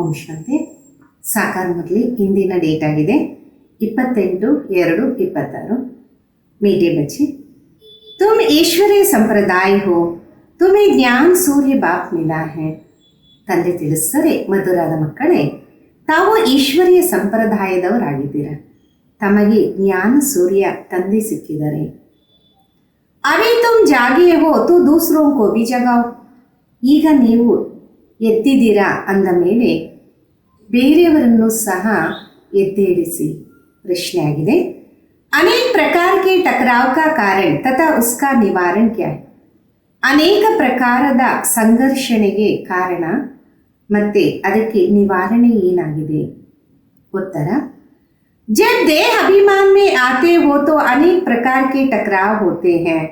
ಓಂ ಶಾಂತಿ. ಸಾಕಾರ ಮುರಳಿ ಇಂದಿನ ಡೇಟ್ ಆಗಿದೆ 28/2/26. मीठे बच्चे, तुम ईश्वरीय संप्रदाय हो, तुम्हें ज्ञान सूर्य बाप मिला है. ತಂದೆ ತಿಳಿಸ್ತಾರೆ, ಮಧುರಾದ ಮಕ್ಕಳೇ, ತಾವು ಈಶ್ವರೀಯ ಸಂಪ್ರದಾಯದವರಾಗಿದ್ದೀರ, ತಮಗೆ ಜ್ಞಾನ ಸೂರ್ಯ ತಂದೆ ಸಿಕ್ಕಿದ್ದಾರೆ. ಅಭಿ ತುಮ್ ಜಾಗೆ ಹೋ ತು ದೂಸರೋ ಕೋ ಭಿ ಜಗಾವ್. ಈಗ ನೀವು ಎದ್ದಿದ್ದೀರಾ ಅಂದ ಮೇಲೆ ಬೇರೆಯವರನ್ನು ಸಹ ಎದ್ದೇಳಿಸಿ. ಪ್ರಶ್ನೆ ಆಗಿದೆ, ಅನೇಕ ಪ್ರಕಾರ ಕೆ ಟಕರಾವ್ ಕಾ ಕಾರಣ ತಥಾ ಉಸ್ಕಾ ನಿವಾರಣ ಕ್ಯಾ ಹೈ? ಅನೇಕ ಪ್ರಕಾರದ ಸಂಘರ್ಷಣೆಗೆ ಕಾರಣ ಮತ್ತೆ ಅದಕ್ಕೆ ನಿವಾರಣೆ ಏನಾಗಿದೆ? ಉತ್ತರ, जब देह अभिमान में आते हो तो अनेक प्रकार के टकराव होते हैं,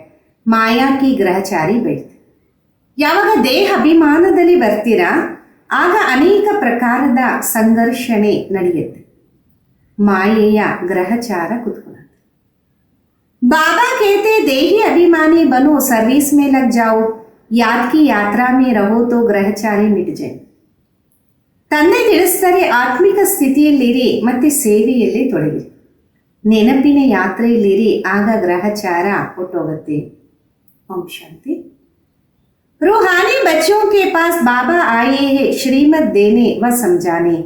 माया की ग्रहचारी बैठते. ಯಾವಾಗ ದೇಹ ಅಭಿಮಾನದಲ್ಲಿ ಬರ್ತೀರಾ ಆಗ ಅನೇಕ ಪ್ರಕಾರದ ಸಂಘರ್ಷಣೆ ನಡೆಯುತ್ತೆ, ಮಾಯೆಯ ಗ್ರಹಚಾರ ಕುತ್ಕೊಳ್ಳುತ್ತೆ. बाबा कहते देही अभिमानी बनो, सर्विस में लग जाओ, याद की यात्रा में रहो तो ग्रहचारी मिट जाए. ತಂದೆ ತಿಳಿಸ್ತಾರೆ, ಆತ್ಮಿಕ ಸ್ಥಿತಿಯಲ್ಲಿರಿ ಮತ್ತೆ ಸೇವೆಯಲ್ಲಿ ತೊಡಗಿರಿ, ನೆನಪಿನ ಯಾತ್ರೆಯಲ್ಲಿರಿ, ಆಗ ಗ್ರಹಚಾರ ಹೊಟ್ಟೋಗುತ್ತೆ. ಓಂ ಶಾಂತಿ. रूहानी बच्चों के पास बाबा आए हैं श्रीमत देने व समझाने.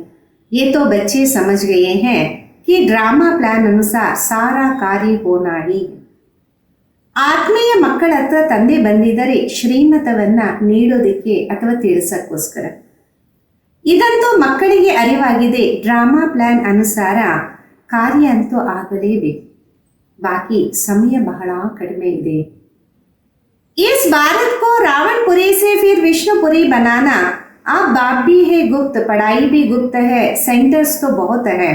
ये तो बच्चे समझ गए हैं कि ड्रामा प्लान अनुसार सारा कार्य होना ही. ಆತ್ಮೀಯ ಮಕ್ಕಳ ಹತ್ರ ತಂದೆ ಬಂದಿದ್ದರೆ ಶ್ರೀಮತವನ್ನ ನೀಡೋದಕ್ಕೆ ಅಥವಾ ತಿಳಿಸಕ್ಕೋಸ್ಕರ. ಇದಂತೂ ಮಕ್ಕಳಿಗೆ ಅರಿವಾಗಿದೆ, ಡ್ರಾಮಾ ಪ್ಲಾನ್ ಅನುಸಾರ ಕಾರ್ಯ ಅಂತೂ ಆಗಲೇಬೇಕು, ಬಾಕಿ ಸಮಯ ಬಹಳ ಕಡಿಮೆ ಇದೆ. इस भारत को रावणपुरी से फिर विष्णुपुरी बनाना. अब बाप भी है गुप्त, पढ़ाई भी गुप्त है, सेंटर्स तो बहुत है.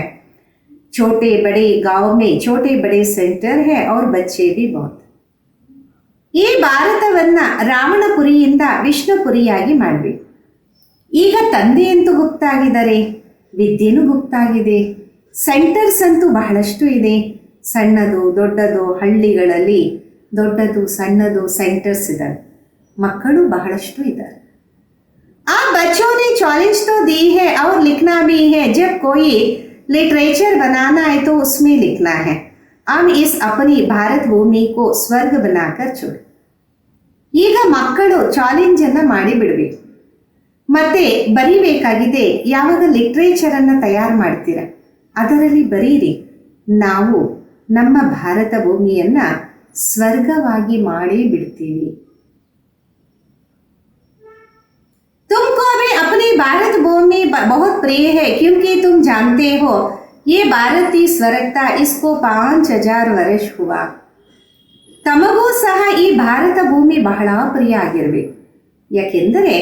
छोटे बड़े गांव में छोटे बड़े सेंटर है और बच्चे भी बहुत. ಈ ಭಾರತವನ್ನ ರಾವಣಪುರಿಯಿಂದ ವಿಷ್ಣುಪುರಿಯಾಗಿ ಮಾಡಬೇಕು. ಈಗ ತಂದೆಯಂತೂ ಗುಪ್ತಾಗಿದ್ದಾರೆ, ವಿದ್ಯೆನೂ ಗುಪ್ತಾಗಿದೆ, ಸೆಂಟರ್ಸ್ ಅಂತೂ ಬಹಳಷ್ಟು ಇದೆ. ಸಣ್ಣದು ದೊಡ್ಡದು ಹಳ್ಳಿಗಳಲ್ಲಿ ದೊಡ್ಡದು ಸಣ್ಣದು ಸೆಂಟರ್ಸ್ ಇದ್ದಾರೆ, ಮಕ್ಕಳು ಬಹಳಷ್ಟು ಇದ್ದಾರೆ. ಆ बच्चों ने चैलेंज तो दी है और लिखना भी है. जब कोई लिटरेचर बनाना है तो उसमें लिखना है. हम इस अपनी भारत भूमि को स्वर्ग बनाकर छोड़. ಈಗ ಮಕ್ಕಳು ಚಾಲೆಂಜ್ ಅನ್ನ ಮಾಡಿ ಬಿಡಬೇಕು, ಮತ್ತೆ ಬರೀಬೇಕಾಗಿದೆ. ಯಾವಾಗ ಲಿಟ್ರೇಚರ್ ಅನ್ನ ತಯಾರು ಮಾಡ್ತೀರ ಅದರಲ್ಲಿ ಬರೀರಿ, ನಾವು ನಮ್ಮ ಭಾರತ ಭೂಮಿಯನ್ನ ಸ್ವರ್ಗವಾಗಿ ಮಾಡಿ ಬಿಡ್ತೀವಿ. तुमको भी अपनी भारत भूमि बहुत प्रिय है क्योंकि तुम जानते हो ये भारत ही स्वर्ग था, इसको 5000 ವರ್ಷ हुआ. ತಮಗೂ ಸಹ ಈ ಭಾರತ ಭೂಮಿ ಬಹಳ ಪ್ರಿಯ ಆಗಿರಬೇಕು, ಯಾಕೆಂದರೆ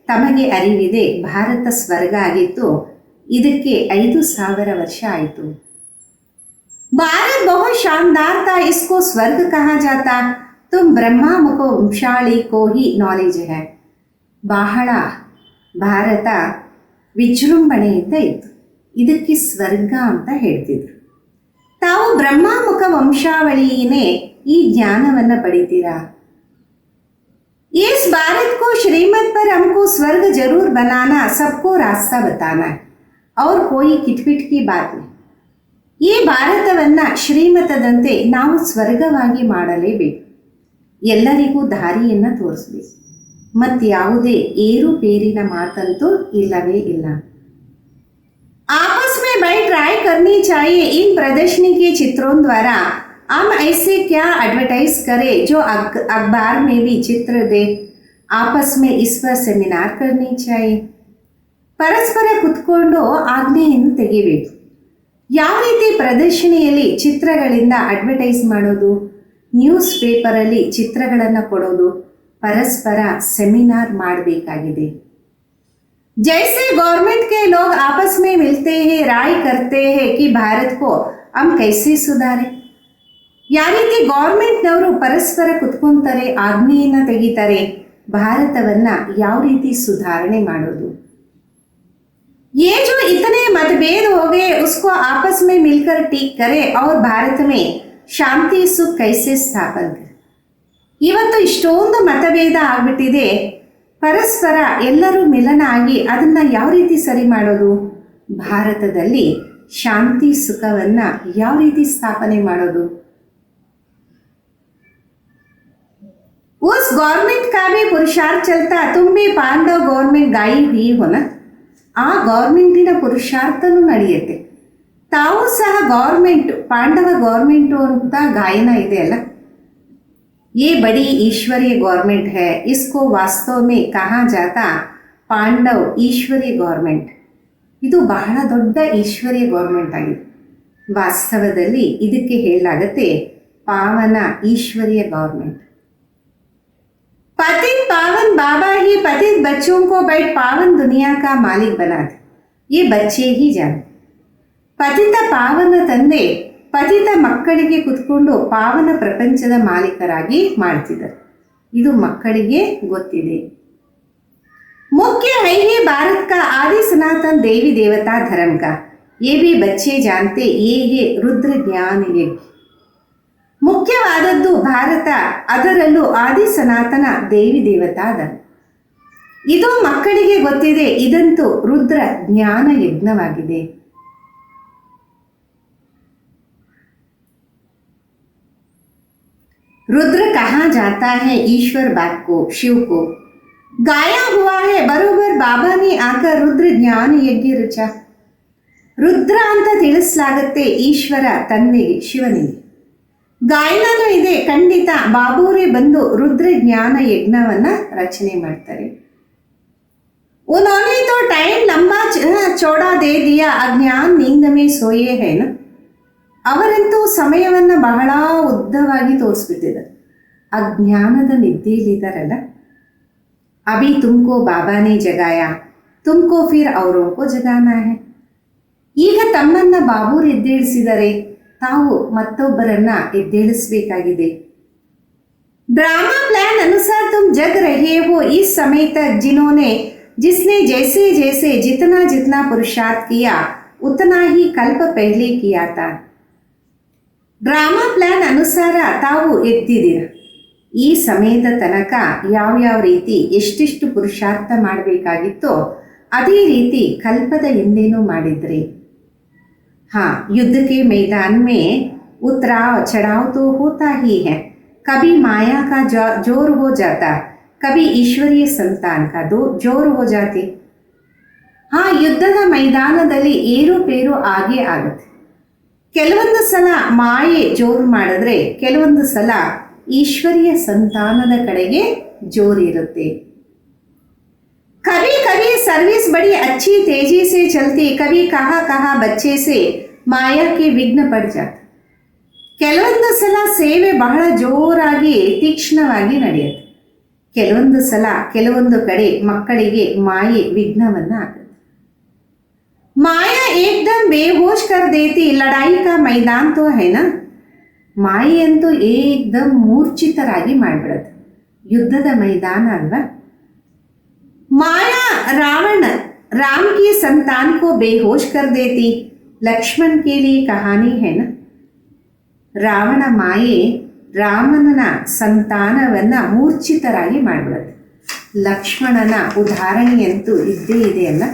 ತಮಗೆ ಅರಿವಿದೆ ಭಾರತ ಸ್ವರ್ಗ ಆಗಿತ್ತು, ಇದಕ್ಕೆ 5000 ವರ್ಷ ಆಯಿತು. भारत बहुत शानदार था, इसको स्वर्ग कहा जाता. तुम ब्रह्मा मुख वंशाली को ही नॉलेज है. ಬಹಳ ಭಾರತ ವಿಜೃಂಭಣೆಯಿಂದ ಇತ್ತು, ಇದಕ್ಕೆ ಸ್ವರ್ಗ ಅಂತ ಹೇಳ್ತಿದ್ರು. ತಾವು ಬ್ರಹ್ಮಮುಖ ವಂಶಾವಳಿಯೇ ಈ ಜ್ಞಾನವನ್ನು ಪಡಿತೀರಾ. इस भारत को श्रीमत पर हमको स्वर्ग जरूर बनाना, सबको रास्ता बताना है और कोई किटपिट की बात नहीं. ಈ ಭಾರತವನ್ನ ಶ್ರೀಮತದಂತೆ ನಾವು ಸ್ವರ್ಗವಾಗಿ ಮಾಡಲೇಬೇಕು, ಎಲ್ಲರಿಗೂ ದಾರಿಯನ್ನ ತೋರಿಸಬೇಕು, ಮತ್ಯಾವುದೇ ಏರುಪೇರಿನ ಮಾತಂತೂ ಇಲ್ಲವೇ ಇಲ್ಲ. आपस में भाई ट्राई करनी चाहिए. इन प्रदर्शनी के चित्रों द्वारा हम ऐसे क्या एडवर्टाइज करें जो अखबार में भी चित्र दे. आपस में इस पर सेमिनार करनी चाहिए. ಪರಸ್ಪರ ಕುತ್ಕೊಂಡು ಆಜ್ಞೆಯನ್ನು ತೆಗಿಬೇಕು. ಯಾವ ರೀತಿ ಪ್ರದರ್ಶನಿಯಲ್ಲಿ ಚಿತ್ರಗಳಿಂದ ಅಡ್ವರ್ಟೈಸ್ ಮಾಡೋದು, ನ್ಯೂಸ್ ಪೇಪರಲ್ಲಿ ಚಿತ್ರಗಳನ್ನು ಕೊಡೋದು, ಪರಸ್ಪರ ಸೆಮಿನಾರ್ ಮಾಡಬೇಕಾಗಿದೆ. जैसे गवर्नमेंट के लोग आपस में मिलते हैं, राय करते हैं कि भारत को हम कैसे सुधारें. ಯಾವ ರೀತಿ ಗವರ್ಮೆಂಟ್ನವರು ಪರಸ್ಪರ ಕುತ್ಕೊಂತಾರೆ, ಆಜ್ಞೆಯನ್ನು ತೆಗಿತಾರೆ, ಭಾರತವನ್ನ ಯಾವ ರೀತಿ ಸುಧಾರಣೆ ಮಾಡೋದು. ये जो इतने मतभेद हो गए उसको आपस में मिलकर ठीक करे और भारत में शांति सुख कैसे स्थापन करे. ಇವತ್ತು ಇಷ್ಟೊಂದು ಮತಭೇದ ಆಗ್ಬಿಟ್ಟಿದೆ, ಪರಸ್ಪರ ಎಲ್ಲರೂ ಮಿಲನ ಆಗಿ ಅದನ್ನು ಯಾವ ರೀತಿ ಸರಿ ಮಾಡೋದು? ಭಾರತದಲ್ಲಿ ಶಾಂತಿ ಸುಖವನ್ನು ಯಾವ ರೀತಿ ಸ್ಥಾಪನೆ ಮಾಡೋದು? उस गवर्नमेंट का भी पुरुषार्थ चलता, तुम भी पांडव गवर्नमेंट गाई हुई हो ना. ಆ ಗೌರ್ಮೆಂಟಿನ ಪುರುಷಾರ್ಥನೂ ನಡೆಯುತ್ತೆ. ತಾವು ಸಹ ಗೌರ್ಮೆಂಟ್, ಪಾಂಡವ ಗೌರ್ಮೆಂಟು ಅಂತ ಗಾಯನ ಇದೆ ಅಲ್ಲ. ये बड़ी ईश्वरीय गवर्नमेंट है, इसको वास्तव में कहा जाता ಪಾಂಡವ್ ಈಶ್ವರೀಯ ಗೌರ್ಮೆಂಟ್. ಇದು ಬಹಳ ದೊಡ್ಡ ಈಶ್ವರೀಯ ಗೌರ್ಮೆಂಟ್ ಆಗಿದೆ. ವಾಸ್ತವದಲ್ಲಿ ಇದಕ್ಕೆ ಹೇಳಲಾಗತ್ತೆ ಪಾವನ ಈಶ್ವರೀಯ ಗೌರ್ಮೆಂಟ್. पतित पावन बाबा ही पतित बच्चों को बैठ पावन दुनिया का मालिक बना दे, ये बच्चे ही जानते. ಪತಿತ ಪಾವನ ತಂದೆ ಪತಿತ ಮಕ್ಕಳಿಗೆ ಕುತ್ಕೊಂಡು ಪಾವನ ಪ್ರಪಂಚದ ಮಾಲೀಕರಾಗಿ ಮಾಡ್ತಿದ್ದಾರೆ. ಇದು ಮಕ್ಕಳಿಗೆ ಗೊತ್ತಿದೆ. मुख्य है ही भारत का आदि सनातन देवी देवता धर्म का, ये भी बच्चे जानते, ये है रुद्र ज्ञान यज्ञ. ಮುಖ್ಯವಾದದ್ದು ಭಾರತ, ಅದರಲ್ಲೂ ಆದಿ ಸನಾತನ ದೇವಿ ದೇವತಾ ಧರ್ಮ. ಇದು ಮಕ್ಕಳಿಗೆ ಗೊತ್ತಿದೆ, ಇದಂತೂ ರುದ್ರ ಜ್ಞಾನ ಯಜ್ಞವಾಗಿದೆ. रुद्र कहा जाता है ईश्वर बाप को, शिव को. गाया हुआ है बरोबर बाबा ने आकर रुद्र ज्ञान यज्ञ रचा. ರುದ್ರ ಅಂತ ತಿಳಿಸಲಾಗತ್ತೆ ಈಶ್ವರ ತಂದೆಗೆ, ಶಿವನಿಗೆ. ಗಾಯನೂ ಇದೆ, ಖಂಡಿತ ಬಾಬೂರೇ ಬಂದು ರುದ್ರ ಜ್ಞಾನ ಯಜ್ಞವನ್ನ ರಚನೆ ಮಾಡ್ತಾರೆ. उन्होंने तो टाइम लंबा चौड़ा दे दिया, अज्ञान नींद में सोए है ना. ಅವರಂತೂ ಸಮಯವನ್ನು ಬಹಳ ಉದ್ದವಾಗಿ ತೋರಿಸ್ಬಿಟ್ಟಿದ್ದಾರೆ. ಅಜ್ಞಾನದ ನಿದ್ದೆಯಲ್ಲಿದ್ದಾರಲ್ಲ. ಅಭಿ ತುಮ್ಕೋ ಬಾಬಾನೇ ಜಗಾಯ, ತುಮ್ಕೋ ಫಿರ್ ಅವರೋಂಕೋ ಜಗಾನಾ ಹೈ. ಈಗ ತಮ್ಮನ್ನ ಬಾಬೂರು ಎದ್ದೇಳಿಸಿದರೆ, ತಾವು ಮತ್ತೊಬ್ಬರನ್ನ ಎದ್ದೇಳಿಸಬೇಕಾಗಿದೆ. ड्रामा प्लान अनुसार तुम जग रहे हो इस समय तक, जिसने जैसे जैसे जितना जितना पुरुषार्थ किया उतना ही कल्प पहले किया था. ಡ್ರಾಮಾ ಪ್ಲಾನ್ ಅನುಸಾರ ತಾವು ಎದ್ದಿದ್ದೀರ. ಈ ಸಮಯದ ತನಕ ಯಾವ್ಯಾವ ರೀತಿ ಎಷ್ಟೆಷ್ಟು ಪುರುಷಾರ್ಥ ಮಾಡಬೇಕಾಗಿತ್ತೋ ಅದೇ ರೀತಿ ಕಲ್ಪದ ಹಿಂದೇನೂ ಮಾಡಿದ್ರಿ. हाँ, युद्ध के मैदान में उतराव चढ़ाव तो होता ही है. कभी माया का जोर हो जाता, कभी ईश्वरीय संतान का जोर हो जाती. हाँ, ಯುದ್ಧದ ಮೈದಾನದಲ್ಲಿ ಏರುಪೇರು ಆಗೇ ಆಗುತ್ತೆ. ಕೆಲವೊಂದು ಸಲ ಮಾಯೆ ಜೋರು ಮಾಡಿದ್ರೆ, ಕೆಲವೊಂದು ಸಲ ಈಶ್ವರೀಯ ಸಂತಾನದ ಕಡೆಗೆ ಜೋರಿರುತ್ತೆ. कभी कभी सर्विस बड़ी अच्छी तेजी से चलती, कभी कहाँ बच्चे से माया के विघ्न पड़ जाता. ಕೆಲವೊಂದು ಸಲ ಸೇವೆ ಬಹಳ ಜೋರಾಗಿ ತೀಕ್ಷ್ಣವಾಗಿ ನಡೆಯುತ್ತೆ. ಕೆಲವೊಂದು ಸಲ ಕೆಲವೊಂದು ಕಡೆ ಮಕ್ಕಳಿಗೆ ಮಾಯೆ ವಿಘ್ನವನ್ನ ಆಗುತ್ತೆ. ಮಾಯಾ ಏಕ್ದಮ್ ಬೇಹೋಶ್ ಕರ್ ದೇತಿ, ಲಡಾಯಿ ಕಾ ಮೈದಾನ್ ತೋ ಹೈ ನಾ. ಮಾಯೆ ಅಂತೂ ಏಕ್ದಮ್ ಮೂರ್ಛಿತರಾಗಿ ಮಾಡಿಬಿಡುತ್ತೆ. ಯುದ್ಧದ ಮೈದಾನ ಅಲ್ವಾ. माया रावण राम की संतान को बेहोश कर देती, लक्ष्मण के लिए कहानी है ना. ರಾವಣ ಮಾಯೆ ರಾಮನ ಸಂತಾನವನ್ನ ಮೂರ್ಛಿತರಾಗಿ ಮಾಡಿಬಿಡುತ್ತೆ. ಲಕ್ಷ್ಮಣನ ಉದಾಹರಣೆಯಂತೂ ಇದ್ದೇ ಇದೆ ಅಲ್ಲ.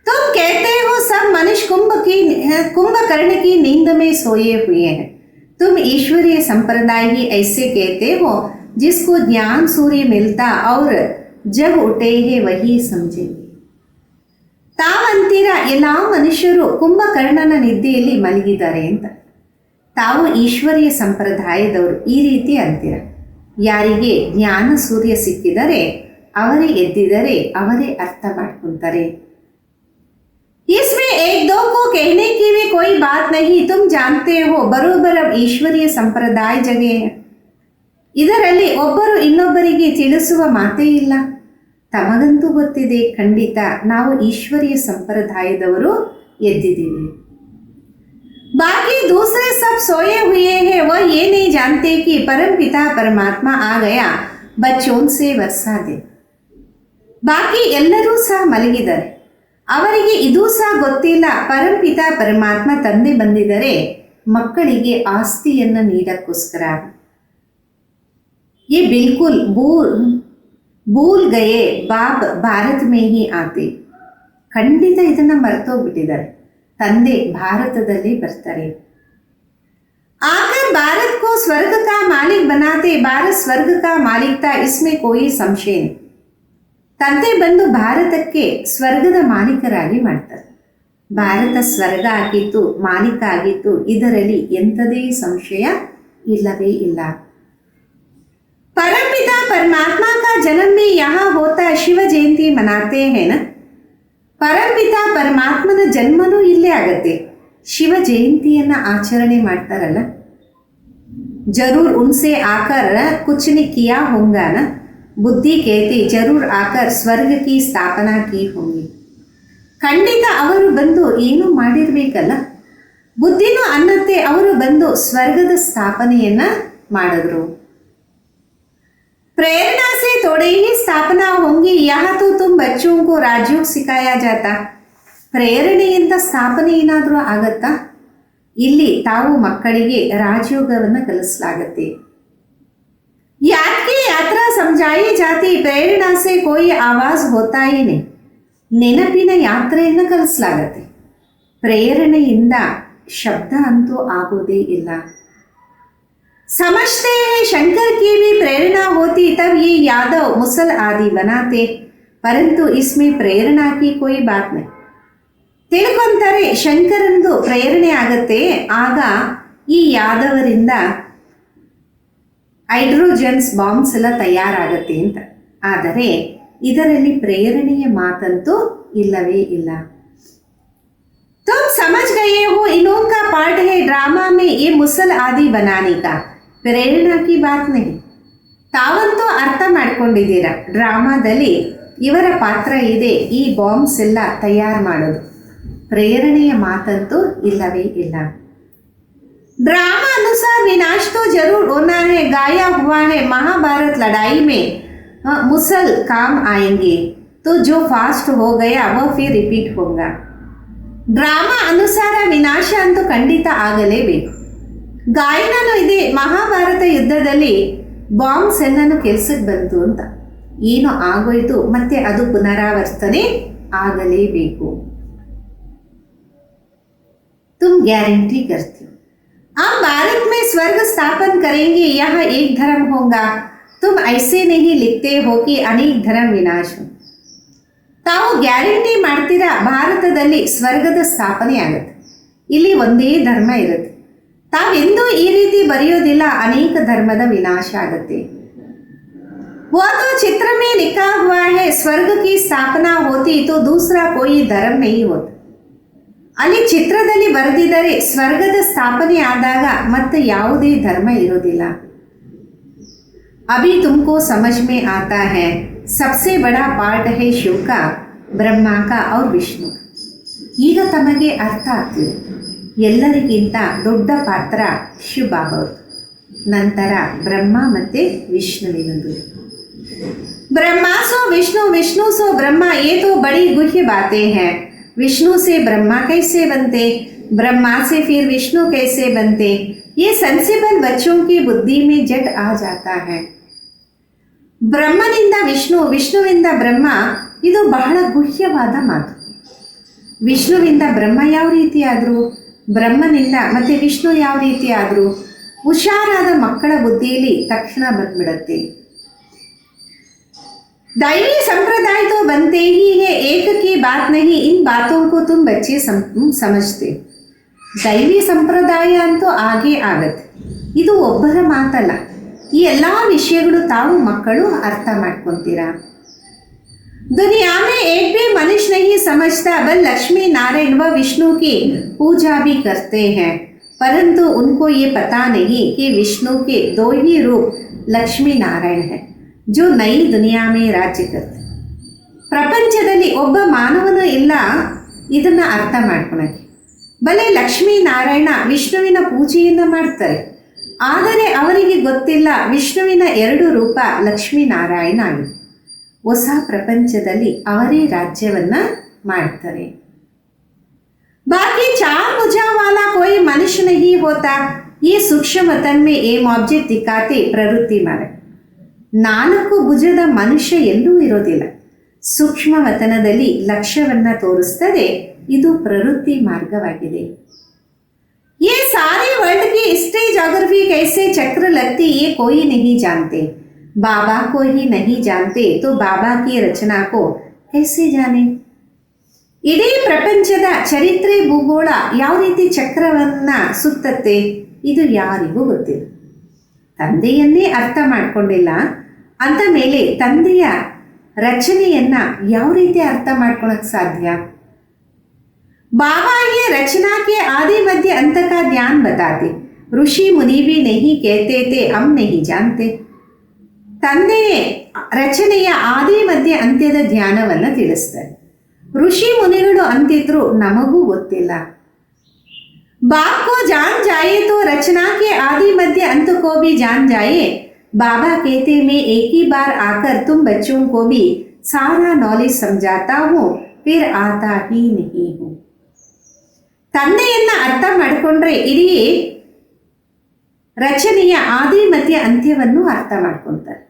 तुम कहते हो सब मनुष्य कुंभकर्ण की नींद में सोए हुए हैं. तुम ईश्वरीय संप्रदाय ही ऐसे कहते हो जिसको ज्ञान सूर्य मिलता और जब उठे है वही समझेंगे. ತಾವಂತೀರ ಎಲ್ಲ ಮನುಷ್ಯರು ಕುಂಭಕರ್ಣನ ನಿದ್ದೆಯಲ್ಲಿ ಮಲಗಿದ್ದಾರೆ ಅಂತ. ತಾವು ಈಶ್ವರೀಯ ಸಂಪ್ರದಾಯದವರು ಈ ರೀತಿ ಅಂತೀರ. ಯಾರಿಗೆ ಜ್ಞಾನ ಸೂರ್ಯ ಸಿಕ್ಕಿದರೆ, ಅವರೇ ಎದ್ದಿದರೆ, ಅವರೇ ಅರ್ಥ ಮಾಡ್ಕೊಂತಾರೆ. इसमें एक दो को कहने की भी कोई बात नहीं, तुम जानते हो बरोबर अब ईश्वरीय संप्रदाय जगह है. ಇದರಲ್ಲಿ ಒಬ್ಬರು ಇನ್ನೊಬ್ಬರಿಗೆ ತಿಳಿಸುವ ಮಾತೇ ಇಲ್ಲ. ತಮಗಂತೂ ಗೊತ್ತಿದೆ, ಖಂಡಿತ ನಾವು ಈಶ್ವರೀಯ ಸಂಪ್ರದಾಯದವರು ಎದ್ದಿದ್ದೀವಿ. बाकी दूसरे सब सोए हुए हैं, वह ये नहीं जानते कि परम पिता परमात्मा आ गया बच्चों से वर्षा दे. ಬಾಕಿ ಎಲ್ಲರೂ ಸಹ ಮಲಗಿದ್ದಾರೆ. ಅವರಿಗೆ ಇದೂ ಸಹ ಗೊತ್ತಿಲ್ಲ, ಪರಂಪಿತ ಪರಮಾತ್ಮ ತಂದೆ ಬಂದಿದ್ದಾರೆ ಮಕ್ಕಳಿಗೆ ಆಸ್ತಿಯನ್ನು ನೀಡಕ್ಕೋಸ್ಕರ. ये बिल्कुल ಭೂಲ್ ಗಯೇ ಬಾಬ್ ಭಾರತ್ ಮೇ ಹಿ ಆತೆ. ಖಂಡಿತ ಇದನ್ನು ಮರ್ತೋಗ್ಬಿಟ್ಟಿದ್ದಾರೆ. ತಂದೆ ಭಾರತದಲ್ಲಿ ಬರ್ತಾರೆ. आकर भारत को स्वर्ग का मालिक बनाते. भारत स्वर्ग का मालिक था, इसमें कोई ಸಂಶಯ नहीं. ತಂದೆ ಬಂದು ಭಾರತಕ್ಕೆ ಸ್ವರ್ಗದ ಮಾಲೀಕರಾಗಿ ಮಾಡ್ತಾರೆ. ಭಾರತ ಸ್ವರ್ಗ ಆಗಿತ್ತು, ಮಾಲೀಕ ಆಗಿತ್ತು, ಇದರಲ್ಲಿ ಎಂಥದೇ ಸಂಶಯ ಇಲ್ಲವೇ ಇಲ್ಲ. परमपिता परमात्मा का जन्म भी यहाँ होता है. ಶಿವ ಜಯಂತಿ ಮನಾತೆ ಹೇನ. ಪರಮಪಿತ ಪರಮಾತ್ಮನ ಜನ್ಮನೂ ಇಲ್ಲೇ ಆಗತ್ತೆ. ಶಿವ ಜಯಂತಿಯನ್ನ ಆಚರಣೆ ಮಾಡ್ತಾರಲ್ಲ. ಜರೂರ್ ಉನ್ಸೆ ಆಕರ್ ಕುಚ್ ನಿ ಕಿಯಾ ಹೋಂಗಾ ನ. ಬುದ್ಧಿ ಕೇತಿ ಜರೂರ್ ಆಕರ್ ಸ್ವರ್ಗ ಕಿ ಸ್ಥಾಪನಾ ಕಿ ಹೋಂಗಿ. ಖಂಡಿತ ಅವರು ಬಂದು ಏನು ಮಾಡಿರ್ಬೇಕಲ್ಲ. ಬುದ್ಧಿನೂ ಅನ್ನತ್ತೆ ಅವರು ಬಂದು ಸ್ವರ್ಗದ ಸ್ಥಾಪನೆಯನ್ನ ಮಾಡಿದ್ರು. प्रेरणा से थोड़े ही स्थापना होंगी. यहाँ तो तुम बच्चों को राजयोग सिखाया जाता. ಪ್ರೇರಣೆಯಿಂದ ಸ್ಥಾಪನೆ ಏನಾದರೂ ಆಗತ್ತಾ? ಇಲ್ಲಿ ತಾವು ಮಕ್ಕಳಿಗೆ ರಾಜಯೋಗವನ್ನು ಕಲಿಸಲಾಗತ್ತೆ. ಯಾಕೆ ಯಾತ್ರಾ ಸಮझाई जाती. प्रेरणा से कोई आवाज होता ही नहीं. ನೆನಪಿನ ಯಾತ್ರೆಯನ್ನು ಕಲಿಸಲಾಗತ್ತೆ. ಪ್ರೇರಣೆಯಿಂದ ಶಬ್ದ ಅಂತೂ ಆಗೋದೇ ಇಲ್ಲ. समझते हैं शंकर की भी प्रेरणा होती तब ये यादव मुसल आदि बनाते. परंतु इसमें प्रेरणा की कोई बात नहीं. ತಿಳ್ಕೊಂತಾರೆ ಶಂಕರಂದು ಪ್ರೇರಣೆ ಆಗತ್ತೆ, ಆಗ ಈ ಯಾದವರಿಂದ ಹೈಡ್ರೋಜನ್ಸ್ ಬಾಂಬ್ಸ್ ಎಲ್ಲ ತಯಾರಾಗತ್ತೆ ಅಂತ. ಆದರೆ ಇದರಲ್ಲಿ ಪ್ರೇರಣೆಯ ಮಾತಂತೂ ಇಲ್ಲವೇ ಇಲ್ಲ. तुम समझ गए हो इनों का पार्ट है ड्रामा में ये मुसल आदि बनाने का. ಪ್ರೇರಣಾ ಕಿ ಬಾತ್ ನಹಿ. ತಾವಂತೂ ಅರ್ಥ ಮಾಡ್ಕೊಂಡಿದ್ದೀರಾ, ಡ್ರಾಮಾದಲ್ಲಿ ಇವರ ಪಾತ್ರ ಇದೆ ಈ ಬಾಂಬ್ಸ್ ಎಲ್ಲ ತಯಾರು ಮಾಡೋದು. ಪ್ರೇರಣೆಯ ಮಾತಂತೂ ಇಲ್ಲವೇ ಇಲ್ಲ. ड्रामा अनुसार विनाश तो जरूर होना है. गाया हुआ है महाभारत लड़ाई में मुसल काम आएंगे तो जो फास्ट हो गया वह फिर रिपीट होगा. ಡ್ರಾಮಾ ಅನುಸಾರ ವಿನಾಶ ಅಂತೂ ಖಂಡಿತ ಆಗಲೇಬೇಕು. ಗಾಯನೂ ಇದೆ, ಮಹಾಭಾರತ ಯುದ್ಧದಲ್ಲಿ ಬಾಂಬ್ಸ್ ಎಲ್ಲನೂ ಕೆಲ್ಸಕ್ಕೆ ಬಂತು ಅಂತ. ಏನು ಆಗೋಯ್ತು ಮತ್ತೆ ಅದು ಪುನರಾವರ್ತನೆ ಆಗಲೇಬೇಕು. तुम गारंटी करते हो हम भारत में स्वर्ग स्थापन करेंगे. यहाँ एक धर्म होगा. तुम ऐसे नहीं लिखते हो कि अनेक धर्म विनाश हो. ತಾವು ಗ್ಯಾರಂಟಿ ಮಾಡ್ತೀರಾ ಭಾರತದಲ್ಲಿ ಸ್ವರ್ಗದ ಸ್ಥಾಪನೆ ಆಗುತ್ತೆ, ಇಲ್ಲಿ ಒಂದೇ ಧರ್ಮ ಇರುತ್ತೆ. ತಾವೆಂದೂ ಈ ರೀತಿ ಬರೆಯೋದಿಲ್ಲ ಅನೇಕ ಧರ್ಮದ ವಿನಾಶ ಆಗುತ್ತೆ. वो तो चित्र में लिखा हुआ है स्वर्ग की स्थापना होती तो दूसरा कोई धर्म नहीं होता. ಅಲ್ಲಿ ಚಿತ್ರದಲ್ಲಿ ಬರೆದಿದ್ದಾರೆ ಸ್ವರ್ಗದ ಸ್ಥಾಪನೆ ಆದಾಗ ಮತ್ತೆ ಯಾವುದೇ ಧರ್ಮ ಇರೋದಿಲ್ಲ. अभी तुमको समझ में आता है सबसे बड़ा पार्ट है शिव का, ब्रह्मा का और विष्णु का. ಈಗ ತಮಗೆ ಅರ್ಥ ಆಗ್ತಿದೆ ಎಲ್ಲರಿಗಿಂತ ದೊಡ್ಡ ಪಾತ್ರ ಶಿವಬಾಬಾವ್ರದ್ದು, ನಂತರ ಬ್ರಹ್ಮ ಮತ್ತು ವಿಷ್ಣುವಿನದು. ब्रह्मा सो विष्णु, विष्णु सो ब्रह्मा, ये तो बड़ी गुह्य बातें हैं. विष्णु से ब्रह्मा कैसे बनते, ब्रह्मा से फिर विष्णु कैसे बनते, ये सेंसिबल बच्चों की बुद्धि में जट आ जाता है. ಬ್ರಹ್ಮನಿಂದ ವಿಷ್ಣು, ವಿಷ್ಣುವಿಂದ ಬ್ರಹ್ಮ, ಇದು ಬಹಳ ಗುಹ್ಯವಾದ ಮಾತು. ವಿಷ್ಣುವಿಂದ ಬ್ರಹ್ಮ ಯಾವ ರೀತಿ ಆದರೂ, ಬ್ರಹ್ಮನಿಂದ ಮತ್ತೆ ವಿಷ್ಣು ಯಾವ ರೀತಿ ಆದರೂ ಹುಷಾರಾದ ಮಕ್ಕಳ ಬುದ್ಧಿಯಲ್ಲಿ ತಕ್ಷಣ ಬಂದ್ಬಿಡತ್ತೆ. दैवी संप्रदाय तो बनते ही है, एक की बात नहीं. इन बातों को तुम बच्चे समझते. ದೈವಿ ಸಂಪ್ರದಾಯ ಅಂತೂ ಆಗೇ ಆಗತ್ತೆ, ಇದು ಒಬ್ಬರ ಮಾತಲ್ಲ. ಈ ಎಲ್ಲ ವಿಷಯಗಳು ತಾವು ಮಕ್ಕಳು ಅರ್ಥ ಮಾಡ್ಕೊತೀರಾ. दुनिया में एक भी मनुष्य नहीं समझता बल लक्ष्मी नारायण व विष्णु की पूजा भी करते हैं, परंतु उनको ये पता नहीं कि विष्णु के दो ही रूप लक्ष्मी नारायण है जो नई दुनिया में राज्य करते. ಪ್ರಪಂಚದಲ್ಲಿ ಒಬ್ಬ ಮಾನವನು ಇಲ್ಲ ಇದನ್ನು ಅರ್ಥ ಮಾಡ್ಕೊಳಕ್ಕೆ. ಬಲೆ ಲಕ್ಷ್ಮೀ ನಾರಾಯಣ ವಿಷ್ಣುವಿನ ಪೂಜೆಯನ್ನು ಮಾಡ್ತಾರೆ, ಆದರೆ ಅವರಿಗೆ ಗೊತ್ತಿಲ್ಲ ವಿಷ್ಣುವಿನ ಎರಡು ರೂಪ ಲಕ್ಷ್ಮೀನಾರಾಯಣ ಆಗಿದೆ. ಹೊಸ ಪ್ರಪಂಚದಲ್ಲಿ ಅವರೇ ರಾಜ್ಯವನ್ನು ಮಾಡ್ತಾರೆ. बाकी चार भुजा वाला कोई मनुष्य नहीं होता. ये सूक्ष्म वतन में एम ऑब्जेक्ट दिखाते प्रवृत्ति मारे. ನಾಲ್ಕು ಭುಜದ ಮನುಷ್ಯ ಎಲ್ಲೂ ಇರೋದಿಲ್ಲ. ಸೂಕ್ಷ್ಮ ವತನದಲ್ಲಿ ಲಕ್ಷ್ಯವನ್ನು ತೋರಿಸ್ತದೆ. ಇದು ಪ್ರವೃತ್ತಿ ಮಾರ್ಗವಾಗಿದೆ. ये सारे वर्ल्ड की हिस्ट्री ज्योग्राफी कैसे चक्र लगती ये कोई नहीं जानते. बाबा को ही नहीं जानते तो बाबा की रचना को कैसे जाने. ಇಡೀ ಪ್ರಪಂಚದ ಚರಿತ್ರೆ ಭೂಗೋಳ ಯಾವ ರೀತಿ ಚಕ್ರವನ್ನ ಸುತ್ತತ್ತೆ ಇದು ಯಾರಿಗೂ ಗೊತ್ತಿಲ್ಲ. ತಂದೆಯನ್ನೇ ಅರ್ಥ ಮಾಡ್ಕೊಂಡಿಲ್ಲ ಅಂದ ಮೇಲೆ ತಂದೆಯ ರಚನೆಯನ್ನ ಯಾವ ರೀತಿ ಅರ್ಥ ಮಾಡ್ಕೊಳಕ್ ಸಾಧ್ಯ. बाबा ये रचना के आदि मध्य अंत का ज्ञान बताते. ऋषि मुनि भी नहीं कहते थे, हम नहीं जानते. ತಂದೆಯೇ ರಚನೆಯ ಆದಿ ಮಧ್ಯ ಅಂತ್ಯದ ಜ್ಞಾನವನ್ನು ತಿಳಿಸ್ತಾರೆ. ಋಷಿ ಮುನಿಗಳು ಅಂತಿದ್ರು, ನಮಗೂ ಗೊತ್ತಿಲ್ಲ. बाप को जान जाए तो रचना के आदि मध्य अंत को भी जान जाए. बाबा कहते मैं एक ही बार आकर तुम बच्चों को भी सारा नॉलेज समझाता हूँ, फिर आता ही नहीं हूँ. ತಂದೆಯನ್ನ ಅರ್ಥ ಮಾಡಿಕೊಂಡ್ರೆ ಇಡೀ ರಚನೆಯ ಆದಿ ಮಧ್ಯ ಅಂತ್ಯವನ್ನು ಅರ್ಥ ಮಾಡ್ಕೊಳ್ತಾರೆ.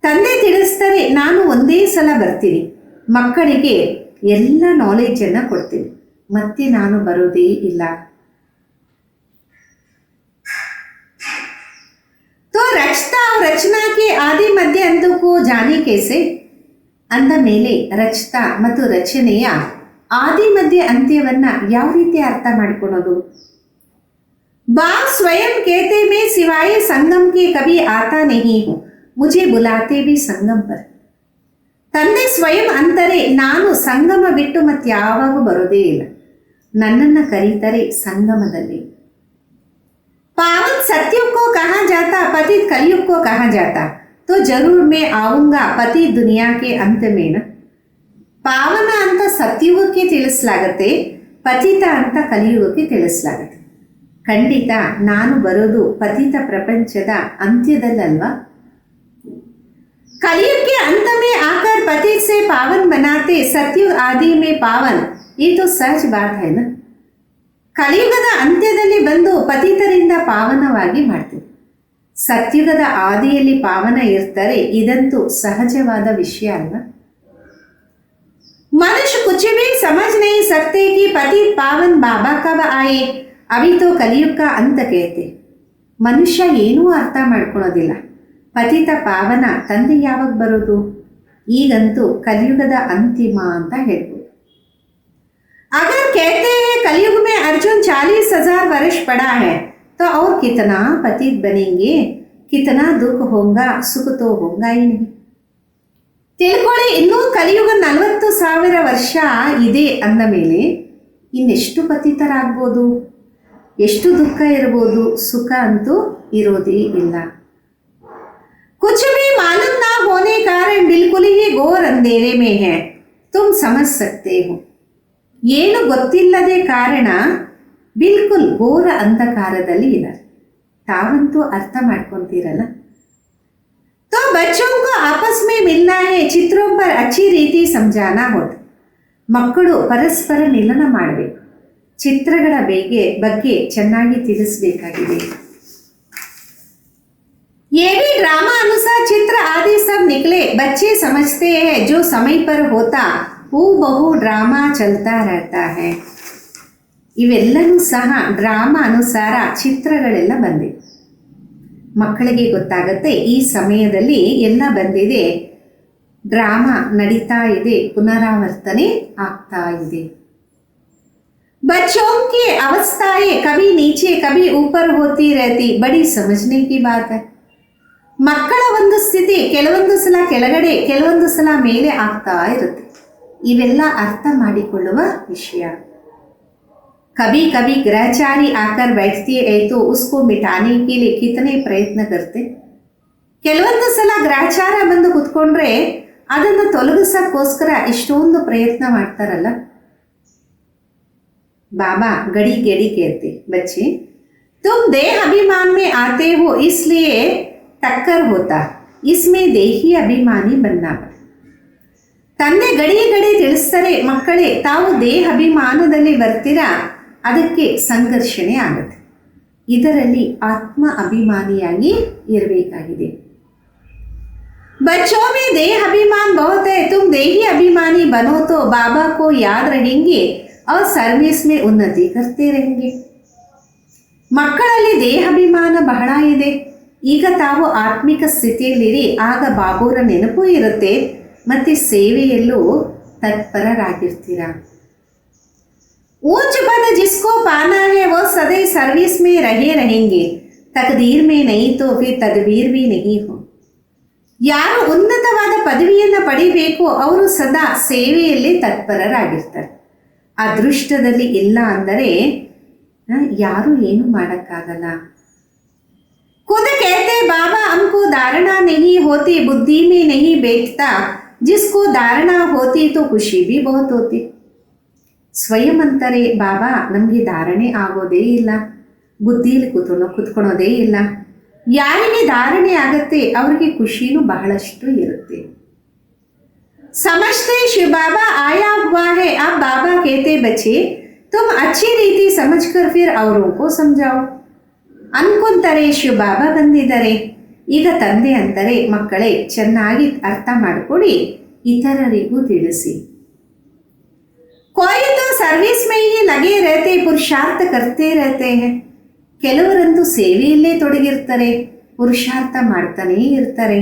ತಂದೆ ತಿಳಿಸ್ತಾರೆ, ನಾನು ಒಂದೇ ಸಲ ಬರ್ತೀನಿ, ಮಕ್ಕಳಿಗೆ ಎಲ್ಲ ನಾಲೆಜನ್ನು ಕೊಡ್ತೀನಿ, ಮತ್ತೆ ನಾನು ಬರೋದೇ ಇಲ್ಲ. तो रचता और रचना के आदि मध्य अंत को जाने कैसे ಅಂದ ಮೇಲೆ ರಚತಾ ಮತ್ತು ರಚನೆಯ ಆದಿ ಮಧ್ಯ ಅಂತ್ಯವನ್ನ ಯಾವ ರೀತಿ ಅರ್ಥ ಮಾಡಿಕೊಳ್ಳೋದು. बाप स्वयं कहते मैं सिवाय संगम के कभी आता नहीं हूँ, मुझे बुलाते भी संगम पर. ತಂದೆ ಸ್ವಯಂ ಅಂತಾರೆ, ನಾನು ಸಂಗಮ ಬಿಟ್ಟು ಮತ್ತೆ ಯಾವಾಗ ಬರೋದೇ ಇಲ್ಲ, ನನ್ನನ್ನು ಕರೀತಾರೆ ಸಂಗಮದಲ್ಲಿ. पावन सत्युग को कहा जाता, पतित कलयुग को कहा जाता, तो जरूर मैं आऊंगा पतित दुनिया के अंत में. ಪಾವನ ಅಂತ ಸತ್ಯುಗಕ್ಕೆ ತಿಳಿಸಲಾಗತ್ತೆ, ಪತಿತ ಅಂತ ಕಲಿಯುಗಕ್ಕೆ ತಿಳಿಸಲಾಗತ್ತೆ. ಖಂಡಿತ ನಾನು ಬರೋದು ಪತಿತ ಪ್ರಪಂಚದ ಅಂತ್ಯದಲ್ಲಲ್ವಾ. कलयुग के अंत में आकर पतित से पावन बनाते, सत्युग आदि में पावन, ये तो सहज बात है ना. ಕಲಿಯುಗದ ಅಂತ್ಯದಲ್ಲಿ ಬಂದು ಪತಿತರಿಂದ ಪಾವನವಾಗಿ ಮಾಡ್ತೀವಿ, ಸತ್ಯುಗದ ಆದಿಯಲ್ಲಿ ಪಾವನ ಇರ್ತಾರೆ, ಇದಂತೂ ಸಹಜವಾದ ವಿಷಯ ಅಲ್ವಾ. मनुष्य कुछ भी समझ नहीं सकते कि पतित पावन बाबा कब आए, अभी तो कलियुग का अंत कहते. ಮನುಷ್ಯ ಏನೂ ಅರ್ಥ ಮಾಡ್ಕೊಳ್ಳೋದಿಲ್ಲ, ಪತಿತ ಪಾವನ ತಂದೆ ಯಾವಾಗ ಬರೋದು, ಈಗಂತೂ ಕಲಿಯುಗದ ಅಂತಿಮ ಅಂತ ಹೇಳ್ಬೋದು. अगर कहते हैं कलयुग में अर्जुन 40,000 वर्ष पड़ा है तो और कितना पतित बनेंगे, कितना दुख होगा, सुख तो होगा ही नहीं. ತಿಳ್ಕೊಳ್ಳಿ, ಇನ್ನೂ ಕಲಿಯುಗ 40,000 ವರ್ಷ ಇದೆ ಅಂದ ಮೇಲೆ ಇನ್ನೆಷ್ಟು ಪತಿತರಾಗ್ಬೋದು, ಎಷ್ಟು ದುಃಖ ಇರ್ಬೋದು, ಸುಖ ಅಂತೂ ಇರೋದೇ ಇಲ್ಲ. कुछ भी मालूम ना होने कारण बिल्कुल ही घोर अंधेरे में है, तुम समझ सकते हो. ಏನು ಗೊತ್ತಿಲ್ಲದೆ ಕಾರಣ ಬಿಲ್ಕುಲ್ ಘೋರ ಅಂಧಕಾರದಲ್ಲಿ ಇದ್ದಾರೆ, ತಾವಂತೂ ಅರ್ಥ ಮಾಡ್ಕೊಂತೀರಲ್ಲ. तो बच्चों को आपस में मिलना है, चित्रों पर अच्छी रीति समझाना होता. ಮಕ್ಕಳು ಪರಸ್ಪರ ಮಿಲನ ಮಾಡಬೇಕು, ಚಿತ್ರಗಳ ಬಗ್ಗೆ ಚೆನ್ನಾಗಿ ತಿಳಿಸಬೇಕಾಗಿದೆ. ये भी ड्रामा अनुसार चित्र आदि सब निकले, बच्चे समझते हैं जो समय पर होता ಹೂ ಬಹು ಡ್ರಾಮಾ ಚಲ್ತಾ रहता है. ಇವೆಲ್ಲವೂ ಸಹ ಡ್ರಾಮಾ ಅನುಸಾರ ಚಿತ್ರಗಳೆಲ್ಲ ಬಂದಿವೆ. ಮಕ್ಕಳಿಗೆ ಗೊತ್ತಾಗತ್ತೆ ಈ ಸಮಯದಲ್ಲಿ ಎಲ್ಲ ಬಂದಿದೆ, ಡ್ರಾಮಾ ನಡೀತಾ ಇದೆ, ಪುನರಾವರ್ತನೆ ಆಗ್ತಾ ಇದೆ. बच्चों की अवस्थाएं कभी नीचे कभी ऊपर होती रहती, बड़ी समझने की बात है. ಮಕ್ಕಳ ಒಂದು ಸ್ಥಿತಿ ಕೆಲವೊಂದು ಸಲ ಕೆಳಗಡೆ ಕೆಲವೊಂದು ಸಲ ಮೇಲೆ ಆಗ್ತಾ ಇರುತ್ತೆ, ಇವೆಲ್ಲ ಅರ್ಥ ಮಾಡಿಕೊಳ್ಳುವ ವಿಷಯ. कभी कभी ग्रहचारी आकर बैठती है तो उसको मिटाने के लिए कितने प्रयत्न करते. ಕೆಲವೊಂದು ಸಲ ಗ್ರಹಚಾರ ಬಂದು ಕುತ್ಕೊಂಡ್ರೆ ಅದನ್ನು ತೊಲಗಿಸೋಕ್ಕೋಸ್ಕರ ಇಷ್ಟೊಂದು ಪ್ರಯತ್ನ ಮಾಡ್ತಾರಲ್ಲ. बाबा घड़ी घड़ी कहते, बच्चे तुम देह अभिमान में आते हो इसलिए टक्कर होता, इसमें देही अभिमानी बनना पड़ता. ತಂದೆ ಗಡಿ ತಿಳಿಸ್ತಾರೆ, ಮಕ್ಕಳೇ ತಾವು ದೇಹ ಅಭಿಮಾನದಲ್ಲಿ ಬರ್ತೀರಾ, ಅದಕ್ಕೆ ಸಂಘರ್ಷಣೆ ಆಗುತ್ತೆ, ಇದರಲ್ಲಿ ಆತ್ಮ ಅಭಿಮಾನಿಯಾಗಿ ಇರಬೇಕಾಗಿದೆ. बच्चों में देह अभिमान बहुत है, तुम देही अभिमानी बनो तो बाबा को याद रहेंगे और सर्विस में उन्नति करते रहेंगे. ಮಕ್ಕಳಲ್ಲಿ ದೇಹಾಭಿಮಾನ ಬಹಳ ಇದೆ. ಈಗ ತಾವು ಆತ್ಮಿಕ ಸ್ಥಿತಿಯಲ್ಲಿರಿ, ಆಗ ಬಾಬುರ ನೆನಪು ಇರುತ್ತೆ ಮತ್ತು ಸೇವೆಯಲ್ಲೂ तत्पररागिर्तीर. ऊंच पद जिसको पाना है वो सदैव सर्विस में रहे रहेंगे. तकदीर में नहीं तो फिर तदबीर भी नहीं हो. ಯಾರು ಉನ್ನತವಾದ ಪದವಿಯನ್ನು ಪಡಿಬೇಕು ಅವರು ಸದಾ ಸೇವೆಯಲ್ಲಿ ತತ್ಪರರಾಗಿರ್ತಾರೆ. ಅದೃಷ್ಟದಲ್ಲಿ ಇಲ್ಲ ಅಂದರೆ ಯಾರು ಏನು ಮಾಡೋಕ್ಕಾಗಲ್ಲ. खुद कहते बाबा हमको धारणा नहीं होती, बुद्धि में नहीं बैठता, जिसको धारणा होती तो ಖುಷಿ भी बहुत होती. ಸ್ವಯಂ ಅಂತಾರೆ ಬಾಬಾ ನಮಗೆ ಧಾರಣೆ ಆಗೋದೇ ಇಲ್ಲ, ಬುದ್ಧಿಯಲ್ಲಿ ಕುತ್ಕೊಳೋದೇ ಇಲ್ಲ. ಯಾರಿಗೆ ಧಾರಣೆ ಆಗತ್ತೆ ಅವರಿಗೆ ಖುಷಿನೂ ಬಹಳಷ್ಟು ಇರುತ್ತೆ. समझते शिव बाबा आया हुआ है. अब बाबा कहते बच्चे तुम अच्छी रीति समझकर फिर औरों को समझाओ. ಅನ್ಕೊಂತಾರೆ ಶಿವ ಬಾಬಾ ಬಂದಿದ್ದಾರೆ. ಈಗ ತಂದೆ ಅಂತಾರೆ ಮಕ್ಕಳೇ ಚೆನ್ನಾಗಿ ಅರ್ಥ ಮಾಡಿಕೊಡಿ, ಇತರರಿಗೂ ತಿಳಿಸಿ. कोई तो सर्विस में ही लगे रहते, पुरुषार्थ करते रहते हैं. ಕೆಲವರಂತೂ ಸೇವೆಯಲ್ಲೇ ತೊಡಗಿರ್ತಾರೆ, ಪುರುಷಾರ್ಥ ಮಾಡ್ತಾನೇ ಇರ್ತಾರೆ.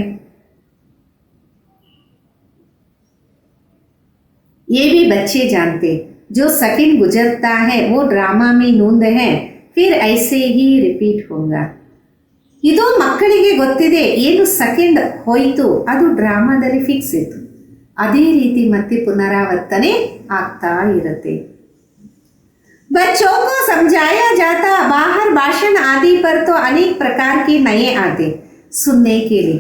ये भी बच्चे जानते जो सेकंड गुजरता है वो ड्रामा में नूंद है, फिर ऐसे ही रिपीट होगा. ಇದು ಮಕ್ಕಳಿಗೆ ಗೊತ್ತಿದೆ, ಏನು ಸೆಕೆಂಡ್ ಹೋಯಿತು ಅದು ಡ್ರಾಮಾದಲ್ಲಿ ಫಿಕ್ಸ್ ಇತ್ತು, ಅದೇ ರೀತಿ ಮತ್ತೆ ಪುನರಾವರ್ತನೆ ಆಗ್ತಾ ಇರುತ್ತೆ. बच्चों को समझाया जाता, बाहर भाषण आदि पर तो अनेक प्रकार के नए आते सुनने के लिए.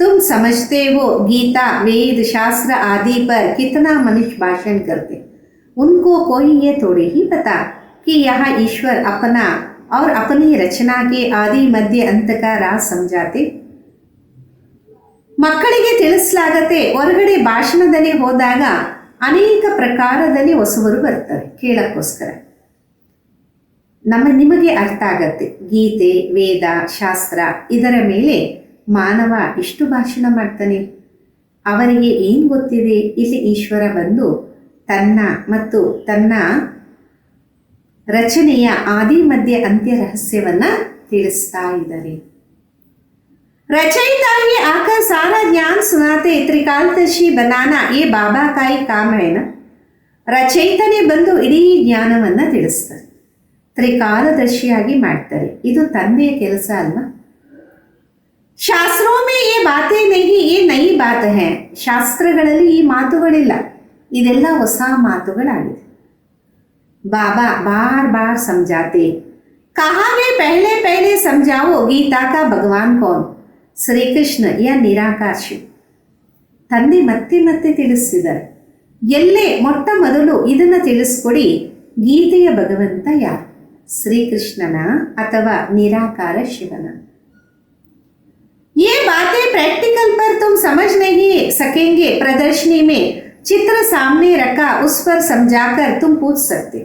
तुम समझते हो गीता वेद शास्त्र आदि पर कितना मनुष्य भाषण करते, उनको कोई ये थोड़े ही पता कि यहाँ ईश्वर अपना और अपनी रचना के आदि मध्य अंत का राज समझाते. ಮಕ್ಕಳಿಗೆ ತಿಳಿಸಲಾಗತ್ತೆ, ಹೊರಗಡೆ ಭಾಷಣದಲ್ಲಿ ಹೋದಾಗ ಅನೇಕ ಪ್ರಕಾರದಲ್ಲಿ ಹೊಸವರು ಬರ್ತಾರೆ ಕೇಳಕ್ಕೋಸ್ಕರ. ನಿಮಗೆ ಅರ್ಥ ಆಗತ್ತೆ ಗೀತೆ ವೇದ ಶಾಸ್ತ್ರ ಇದರ ಮೇಲೆ ಮಾನವ ಇಷ್ಟು ಭಾಷಣ ಮಾಡ್ತಾನೆ, ಅವರಿಗೆ ಏನು ಗೊತ್ತಿದೆ? ಇಲ್ಲಿ ಈಶ್ವರ ಬಂದು ತನ್ನ ಮತ್ತು ತನ್ನ ರಚನೆಯ ಆದಿ ಮಧ್ಯ ಅಂತ್ಯ ರಹಸ್ಯವನ್ನ ತಿಳಿಸ್ತಾ ಇದ್ದಾರೆ. रचयिता ही आकर सारा ज्ञान सुनाते, त्रिकालदर्शी बनाना ये बाबा का ही काम है ना. ರಚಯಿತನೇ ಬಂದು ಇಡೀ ಜ್ಞಾನವನ್ನು ತಿಳಿಸ್ತಾರೆ, ತ್ರಿಕಾಲದರ್ಶಿಯಾಗಿ ಮಾಡ್ತಾರೆ. ಇದು ತಂದೆಯ ಕೆಲಸ ಅಲ್ವಾ? ಶಾಸ್ತ್ರೋं में ये बातें नहीं, ये नई बात है. ಶಾಸ್ತ್ರಗಳಲ್ಲಿ ಈ ಮಾತುಗಳಿಲ್ಲ, ಇದೆಲ್ಲ ಹೊಸ ಮಾತುಗಳಾಗಿದೆ. बाबा बार बार समझाते, कहा वे पहले पहले समझाओ गीता का भगवान कौन, ಶ್ರೀಕೃಷ್ಣ ಯಾ ನಿರಾಕಾರ ಶಿವ. ತಂದೆ ಮತ್ತೆ ಮತ್ತೆ ತಿಳಿಸಿದ್ದಾರೆ, ಎಲ್ಲೇ ಮೊಟ್ಟ ಮೊದಲು ಇದನ್ನು ತಿಳಿಸ್ಕೊಡಿ, ಗೀತೆಯ ಭಗವಂತ ಯಾರು, ಶ್ರೀಕೃಷ್ಣನ ಅಥವಾ ನಿರಾಕಾರ ಶಿವನ? ये बातें प्रैक्टिकल पर तुम समझ नहीं सकेंगे. प्रदर्शनी में चित्र सामने रखा, उस पर समझाकर तुम पूछ सकते.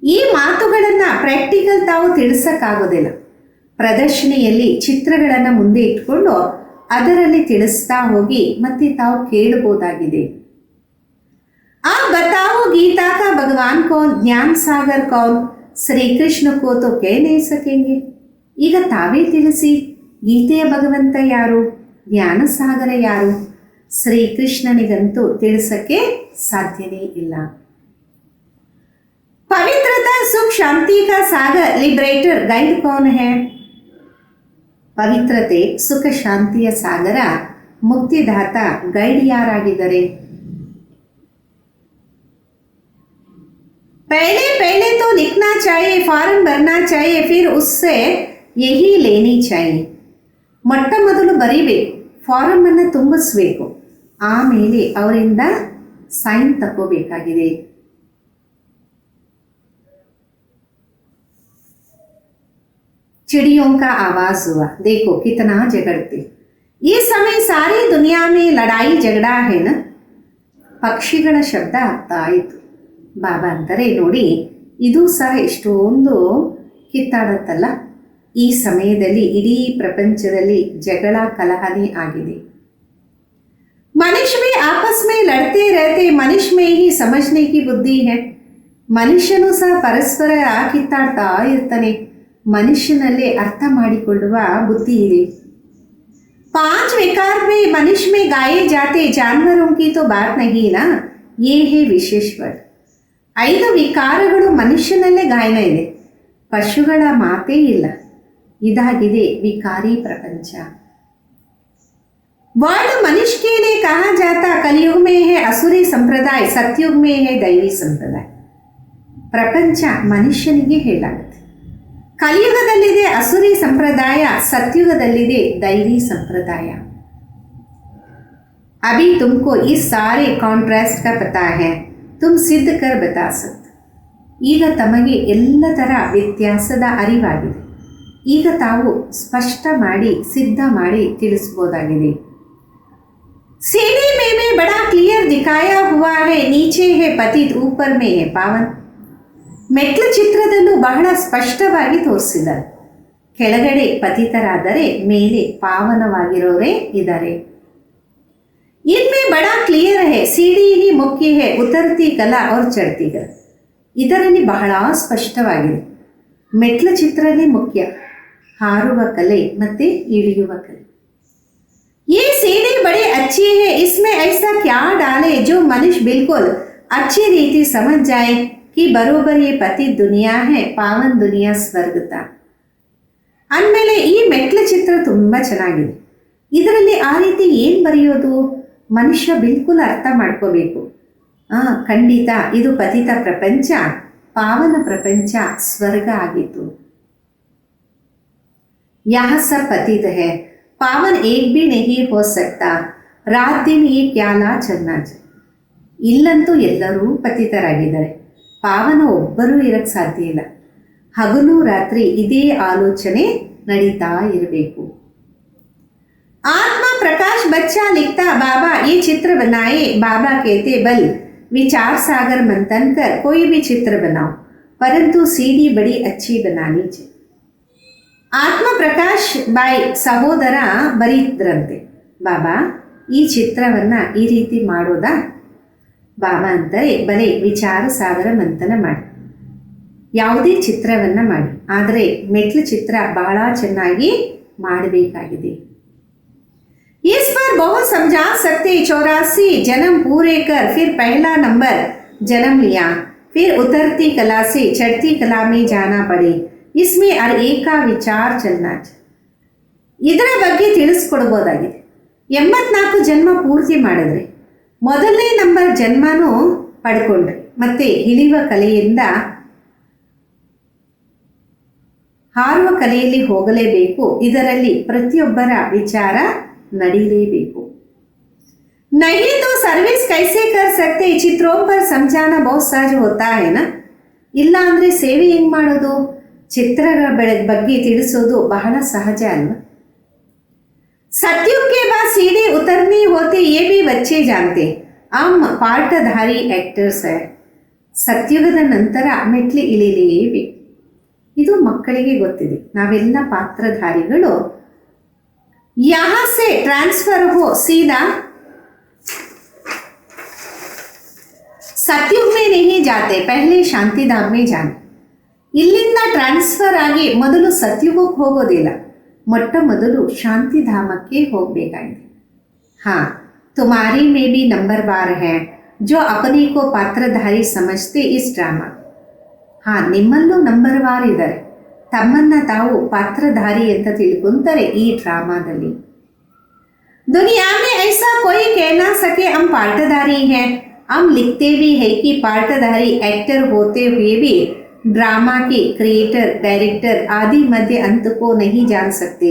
ಈ ಮಾತುಗಳನ್ನು ಪ್ರಾಕ್ಟಿಕಲ್ ತಾವು ತಿಳಿಸಕ್ಕಾಗೋದಿಲ್ಲ. ಪ್ರದರ್ಶನೆಯಲ್ಲಿ ಚಿತ್ರಗಳನ್ನು ಮುಂದೆ ಇಟ್ಕೊಂಡು ಅದರಲ್ಲಿ ತಿಳಿಸ್ತಾ ಹೋಗಿ ಮತ್ತೆ ತಾವು ಕೇಳಬಹುದಾಗಿದೆ. आप बताओ गीता का भगवान कौन, ज्ञान सागर कौन, श्री कृष्ण को तो कह नहीं सकेंगे. ಈಗ ತಾವೇ ತಿಳಿಸಿ, ಗೀತೆಯ ಭಗವಂತ ಯಾರು, ಜ್ಞಾನ ಸಾಗರ ಯಾರು? ಶ್ರೀಕೃಷ್ಣನಿಗಂತೂ ತಿಳಿಸಕ್ಕೆ ಸಾಧ್ಯನೇ ಇಲ್ಲ. पवित्रता सुख शांति का सागर लिबरेटर गाइड कौन है? ಪವಿತ್ರತೆ ಸುಖ ಶಾಂತಿಯ ಸಾಗರ ಮುಕ್ತಿದಾತ ಗೈಡ್ ಯಾರಾಗಿದ್ದಾರೆ? पहले पहले तो लिखना चाहिए, फॉर्म भरना चाहिए, फिर उससे यही लेनी चाहिए. ಮೊಟ್ಟ ಮೊದಲು ಬರೀಬೇಕು, ಫಾರಮ್ ಅನ್ನು ತುಂಬಿಸ್ಬೇಕು, ಆಮೇಲೆ ಅವರಿಂದ ಸೈನ್ ತಗೋಬೇಕಾಗಿದೆ. चिड़ियों का आवाज हुआ, देखो कितना झगड़ते. ಈ समय सारी दुनिया में लड़ाई झगड़ा है ना. ಪಕ್ಷಿಗಳ ಶಬ್ದ ಆಗ್ತಾ ಇತ್ತು. ಬಾಬಾ ಅಂತಾರೆ ನೋಡಿ, ಇದು ಸಹ ಎಷ್ಟೊಂದು ಕಿತ್ತಾಡತ್ತಲ್ಲ. ಈ ಸಮಯದಲ್ಲಿ ಇಡೀ ಪ್ರಪಂಚದಲ್ಲಿ ಜಗಳ ಕಲಹನೇ ಆಗಿದೆ. मनुष्य भी आपस में लड़ते रहते, मनुष्य में ही समझने की बुद्धि है. ಮನುಷ್ಯನು ಸಹ ಪರಸ್ಪರ ಕಿತ್ತಾಡ್ತಾ ಇರ್ತಾನೆ. ಮನುಷ್ಯನಲ್ಲೇ ಅರ್ಥ ಮಾಡಿಕೊಳ್ಳುವ ಬುದ್ಧಿ ಇದೆ. 5 विकार में मनुष्य में गाए जाते, जानवरों की तो बात नहीं ना. ये है विशेष वर्ड. 5 ವಿಕಾರಗಳು ಮನುಷ್ಯನಲ್ಲೇ ಗಾಯನ ಇದೆ, ಪಶುಗಳ ಮಾತೇ ಇಲ್ಲ. ಇದಾಗಿದೆ ವಿಕಾರಿ ಪ್ರಪಂಚ. वर्ड मनुष्य के लिए कहा जाता, कलयुग में है असुरी संप्रदाय, सत्युग में है दैवी संप्रदाय. ಪ್ರಪಂಚ ಮನುಷ್ಯನಿಗೆ ಹೇಳಾಗುತ್ತೆ. ಕಲಿಯುಗದಲ್ಲಿದೆ ಅಸುರಿ ಸಂಪ್ರದಾಯ, ಸತ್ಯುಗದಲ್ಲಿದೆ ದೈವಿ ಸಂಪ್ರದಾಯ. अभी तुमको इस सारे कॉन्ट्रास्ट का पता है, तुम सिद्ध कर बता सकते. ಈಗ ತಮಗೆ ಎಲ್ಲದರ ವ್ಯತ್ಯಾಸದ ಅರಿವಾಗಿದೆ. ಈಗ ತಾವು ಸ್ಪಷ್ಟ ಮಾಡಿ ಸಿದ್ಧ ಮಾಡಿ ತಿಳಿಸಬಹುದಾಗಿದೆ. सीढ़ी में बड़ा क्लियर दिखाया हुआ है, नीचे है पतित ऊपर में है पावन. ಮೆಟ್ಲು ಚಿತ್ರದಲ್ಲೂ ಬಹಳ ಸ್ಪಷ್ಟವಾಗಿ ತೋರಿಸಿದ್ದಾರೆ. ಕೆಳಗಡೆ ಪತಿತರಾದರೆ ಮೇಲೆ ಪಾವನವಾಗಿರೋರೇ ಇದ್ದಾರೆ. इनमें बड़ा क्लियर है, सीढ़ी ही मुख्य है, उतरती कला और चढ़ती कला. ಇದರಲ್ಲಿ ಬಹಳ ಸ್ಪಷ್ಟವಾಗಿದೆ. ಮೆಟ್ಲು ಚಿತ್ರನೇ ಮುಖ್ಯ, ಹಾರುವ ಕಲೆ ಮತ್ತೆ ಇಳಿಯುವ ಕಲೆ. ये सीढ़ी बड़ी अच्छी है, इसमें ऐसा क्या डाले जो मनुष्य बिल्कुल अच्छी रीति समझ जाए कि बरोबर ये पति दुनिया है, पावन दुनिया ಸ್ವರ್ಗತ. ಅಂದಮೇಲೆ ಈ ಮೆಟ್ಲ ಚಿತ್ರ ತುಂಬ ಚೆನ್ನಾಗಿದೆ. ಇದರಲ್ಲಿ ಆ ರೀತಿ ಏನು ಬರೆಯೋದು, ಮನುಷ್ಯ ಬಿಲ್ಕುಲ್ ಅರ್ಥ ಮಾಡ್ಕೋಬೇಕು. ಖಂಡಿತ ಇದು ಪತಿತ ಪ್ರಪಂಚ, ಪಾವನ ಪ್ರಪಂಚ, ಸ್ವರ್ಗ ಆಗಿತ್ತು. यह सब पतित है, पावन एक भी नहीं हो सकता, रात दिन ये क्या ला चलना चाहिए. ಇಲ್ಲಂತೂ ಎಲ್ಲರೂ ಪತಿತರಾಗಿದ್ದಾರೆ, ಪಾವನ ಒಬ್ಬರೂ ಇರಕ್ಕೆ ಸಾಧ್ಯ ಇಲ್ಲ. ಹಗಲು ರಾತ್ರಿ ಇದೇ ಆಲೋಚನೆ ನಡೀತಾ ಇರಬೇಕು. आत्मा प्रकाश बच्चा लिखता, बाबा ये चित्र बनाए. बाबा कहते, बल विचार सागर मंथन कर कोई भी चित्र बनाओ, परंतु सीढ़ी बड़ी अच्छी बनानी चाहिए. ಆತ್ಮ ಪ್ರಕಾಶ್ ಬಾಯ್ ಸಹೋದರ ಬರೀದ್ರಂತೆ, ಬಾಬಾ ಈ ಚಿತ್ರವನ್ನು ಈ ರೀತಿ ಮಾಡೋದಾ? ಬಾಬಾ ಅಂತಾರೆ, ಬರೀ ವಿಚಾರ ಸಾಗರ ಮಂಥನ ಮಾಡಿ, ಯಾವುದೇ ಚಿತ್ರವನ್ನು ಮಾಡಿ, ಆದರೆ ಮೆಟ್ಲು ಚಿತ್ರ ಬಹಳ ಚೆನ್ನಾಗಿ ಮಾಡಬೇಕಾಗಿದೆ. इस पर बहुत समझा सकते. 84 जन्म पूरे कर फिर पहला नंबर जन्म लिया, फिर उतरती कला से चढ़ती कला में जाना पड़े. इसमें हर एक का विचार चलना चाहिए. ಇದರ ಬಗ್ಗೆ ತಿಳಿಸ್ಕೊಡ್ಬೋದಾಗಿದೆ. 84 ಜನ್ಮ ಪೂರ್ತಿ ಮಾಡಿದ್ರೆ ಮೊದಲನೇ ನಂಬರ್ ಜನ್ಮನೂ ಪಡ್ಕೊಂಡ್ರಿ, ಮತ್ತೆ ಇಳಿಯುವ ಕಲೆಯಿಂದ ಹಾರುವ ಕಲೆಯಲ್ಲಿ ಹೋಗಲೇಬೇಕು. ಇದರಲ್ಲಿ ಪ್ರತಿಯೊಬ್ಬರ ವಿಚಾರ ನಡೀಲೇಬೇಕು. नहीं तो सर्विस कैसे कर सकते, चित्रों पर समझाना बहुत सहज होता है ना. ಇಲ್ಲ ಅಂದರೆ ಸೇವೆ ಹೆಂಗೆ ಮಾಡೋದು, ಚಿತ್ರಗಳ ಬಗ್ಗೆ ತಿಳಿಸೋದು ಬಹಳ ಸಹಜ ಅಲ್ವಾ. सत्युग के बाद सीढ़ी उतरनी होती, ये भी बच्चे जानते. हम पार्टधारी एक्टर्स है. ಸತ್ಯುಗದ ನಂತರ ಮೆಟ್ಲು ಇಳಿಲೇಬೇಕು, ಇದು ಮಕ್ಕಳಿಗೆ ಗೊತ್ತಿದೆ. ನಾವೆಲ್ಲ ಪಾತ್ರಧಾರಿಗಳು. यहाँ से ट्रांसफर हो सीधा सत्युग में नहीं जाते, पहले शांतिधाम में जाने. ಇಲ್ಲಿಂದ ಟ್ರಾನ್ಸ್ಫರ್ ಆಗಿ ಮೊದಲು ಸತ್ಯುಗಕ್ಕೆ ಹೋಗೋದಿಲ್ಲ, ಮೊಟ್ಟ ಮೊದಲು ಶಾಂತಿಧಾಮಕ್ಕೆ ಹೋಗಬೇಕಾಗಿದೆ. हाँ, तुम्हारी में भी नंबरवार है जो अपने को पात्रधारी समझते इस ड्रामा. हाँ, ನಿಮ್ಮಲ್ಲೂ ನಂಬರ್ವಾರ್ ಇದ್ದಾರೆ, ತಮ್ಮನ್ನ ತಾವು ಪಾತ್ರಧಾರಿ ಅಂತ ತಿಳ್ಕೊಂತಾರೆ ಈ ಡ್ರಾಮಾದಲ್ಲಿ. दुनिया में ऐसा कोई कह ना सके हम पार्टधारी हैं. हम लिखते भी है कि पार्टधारी एक्टर होते हुए भी ड्रामा के क्रिएटर डायरेक्टर आदि मध्य अंत को नहीं जान सकते.